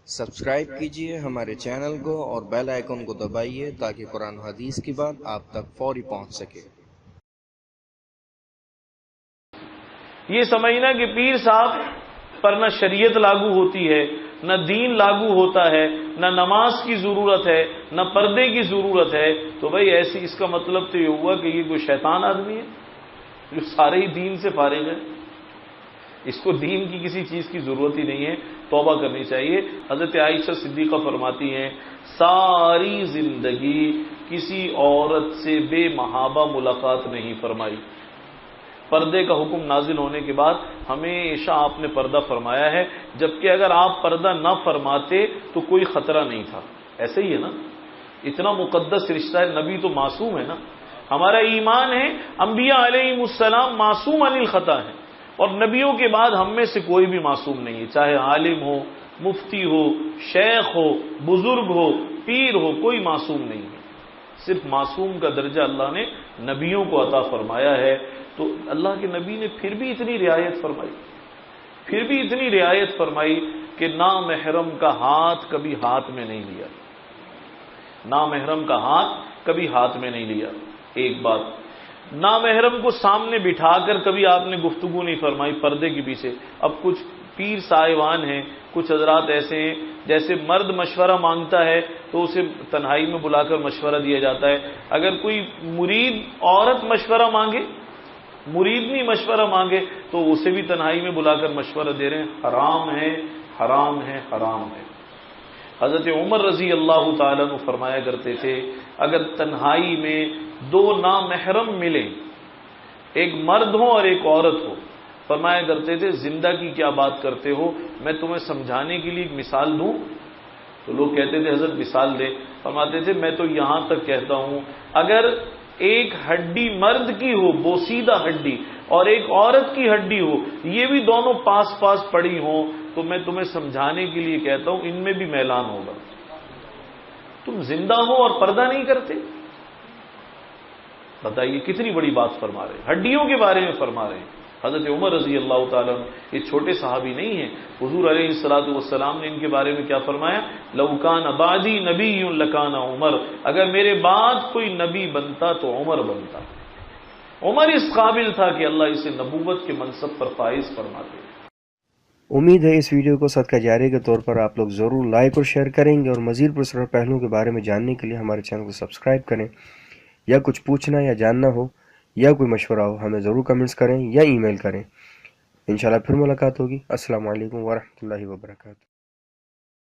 Subscribe کیجئے ہمارے channel کو اور بیل آئیکن کو دبائیے تاکہ قرآن و حدیث کی بات آپ تک فوری پہنچ سکے۔ یہ سمجھنا کہ پیر صاحب پر نہ شریعت لاگو ہوتی ہے، نہ دین لاگو ہوتا ہے، نہ نماز کی ضرورت ہے، نہ پردے کی ضرورت ہے، تو بھائی ایسی اس کا مطلب تو یہ ہوا کہ یہ کوئی شیطان آدمی ہے جو سارے ہی دین سے فارغ ہے، اس کو دین کی کسی چیز کی ضرورت ہی نہیں ہے۔ توبہ کرنی چاہیے۔ حضرت عائشہ صدیقہ فرماتی ہیں ساری زندگی کسی عورت سے بے محابہ ملاقات نہیں فرمائی۔ پردے کا حکم نازل ہونے کے بعد ہمیشہ آپ نے پردہ فرمایا ہے، جبکہ اگر آپ پردہ نہ فرماتے تو کوئی خطرہ نہیں تھا۔ ایسے ہی ہے نا، اتنا مقدس رشتہ ہے، نبی تو معصوم ہے نا۔ ہمارا ایمان ہے انبیاء علیہم السلام معصوم عن الخطا ہے، اور نبیوں کے بعد ہم میں سے کوئی بھی معصوم نہیں ہے، چاہے عالم ہو، مفتی ہو، شیخ ہو، بزرگ ہو، پیر ہو، کوئی معصوم نہیں ہے۔ صرف معصوم کا درجہ اللہ نے نبیوں کو عطا فرمایا ہے۔ تو اللہ کے نبی نے پھر بھی اتنی رعایت فرمائی کہ نامحرم کا ہاتھ کبھی ہاتھ میں نہیں لیا، نامحرم کا ہاتھ کبھی ہاتھ میں نہیں لیا۔ ایک بات، نامحرم کو سامنے بٹھا کر کبھی آپ نے گفتگو نہیں فرمائی پردے کے پیچھے۔ اب کچھ پیر صاحبان ہیں، کچھ حضرات ایسے ہیں جیسے مرد مشورہ مانگتا ہے تو اسے تنہائی میں بلا کر مشورہ دیا جاتا ہے، اگر کوئی مرید عورت مشورہ مانگے، مریدنی مشورہ مانگے تو اسے بھی تنہائی میں بلا کر مشورہ دے رہے ہیں۔ حرام ہے، حرام ہے، حرام ہے۔ حضرت عمر رضی اللہ تعالیٰ عنہ فرمایا کرتے تھے اگر تنہائی میں دو نامحرم ملیں، ایک مرد ہو اور ایک عورت ہو، فرمایا کرتے تھے زندہ کی کیا بات کرتے ہو، میں تمہیں سمجھانے کے لیے ایک مثال دوں؟ تو لوگ کہتے تھے حضرت مثال دے۔ فرماتے تھے میں تو یہاں تک کہتا ہوں اگر ایک ہڈی مرد کی ہو، بوسیدہ ہڈی، اور ایک عورت کی ہڈی ہو، یہ بھی دونوں پاس پاس پڑی ہوں، تو میں تمہیں سمجھانے کے لیے کہتا ہوں ان میں بھی میلان ہوگا۔ تم زندہ ہو اور پردہ نہیں کرتے، بتائیے کتنی بڑی بات فرما رہے ہیں، ہڈیوں کے بارے میں فرما رہے ہیں۔ حضرت عمر رضی اللہ تعالیٰ یہ چھوٹے صحابی نہیں ہیں، حضور علیہ الصلوۃ والسلام نے ان کے بارے میں کیا فرمایا؟ لو کان بعدی نبی لکان عمر، اگر میرے بعد کوئی نبی بنتا تو عمر بنتا۔ عمر اس قابل تھا کہ اللہ اسے نبوت کے منصب پر فائز فرماتے۔ امید ہے اس ویڈیو کو صدقہ جاریہ کے طور پر آپ لوگ ضرور لائک اور شیئر کریں گے، اور مزید پرسرار پہلوؤں کے بارے میں جاننے کے لیے ہمارے چینل کو سبسکرائب کریں۔ یا کچھ پوچھنا یا جاننا ہو یا کوئی مشورہ ہو ہمیں ضرور کمنٹس کریں یا ای میل کریں۔ انشاءاللہ پھر ملاقات ہوگی۔ السلام علیکم ورحمۃ اللہ وبرکاتہ۔